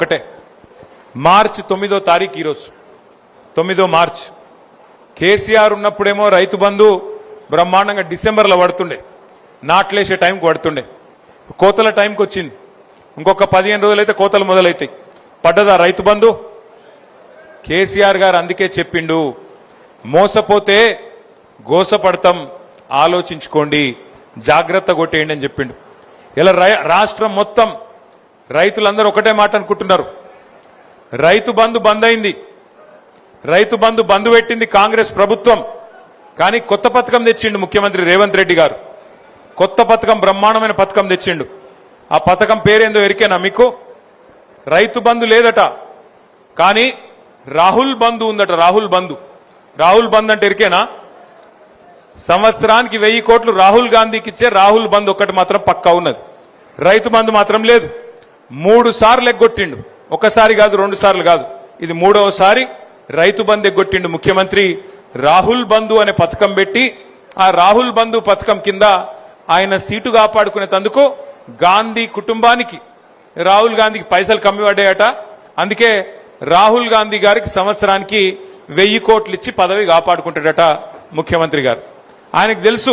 ఒకటే, మార్చి 9వ తారీఖు ఈరోజు 9 మార్చి కేసీఆర్ ఉన్నప్పుడేమో రైతు బంధు బ్రహ్మాండంగా డిసెంబర్లో పడుతుండే, నాట్లేసే టైంకి పడుతుండే. కోతల టైంకి వచ్చింది, ఇంకొక 15 రోజులైతే కోతలు మొదలైతాయి. పడ్డదా రైతు బంధు? కేసీఆర్ గారు అందుకే చెప్పిండు, మోసపోతే గోసపడతాం, ఆలోచించుకోండి, జాగ్రత్త కొట్టేయండి అని చెప్పిండు. ఇలా రాష్ట్రం మొత్తం రైతులందరూ ఒకటే మాట అనుకుంటున్నారు, రైతు బంధు బంద్ అయింది, రైతు బంధు బంద్ పెట్టింది కాంగ్రెస్ ప్రభుత్వం. కానీ కొత్త పథకం తెచ్చిండు ముఖ్యమంత్రి రేవంత్ రెడ్డి గారు. కొత్త పథకం, బ్రహ్మాండమైన పథకం తెచ్చిండు. ఆ పథకం పేరేందో ఎరికేనా మీకు? రైతు బంధు లేదట, కానీ రాహుల్ బంధు ఉందట. రాహుల్ బంధు. రాహుల్ బంధు అంటే ఎరికేనా? సంవత్సరానికి 1000 కోట్లు రాహుల్ గాంధీకి ఇచ్చే రాహుల్ బంధు ఒక్కటి మాత్రం పక్కా ఉన్నది. రైతు బంధు మాత్రం లేదు. 3 సార్లు ఎగ్గొట్టిండు, ఒకసారి కాదు, 2 సార్లు కాదు, ఇది 3వసారి రైతు బంధు ఎగ్గొట్టిండు ముఖ్యమంత్రి. రాహుల్ బంధు అనే పథకం పెట్టి ఆ రాహుల్ బంధు పథకం కింద ఆయన సీటు కాపాడుకునేందుకు గాంధీ కుటుంబానికి, రాహుల్ గాంధీకి పైసలు కమ్మి పడ్డాయట. అందుకే రాహుల్ గాంధీ గారికి సంవత్సరానికి 1000 కోట్లు ఇచ్చి పదవి కాపాడుకుంటాడట ముఖ్యమంత్రి గారు. ఆయనకు తెలుసు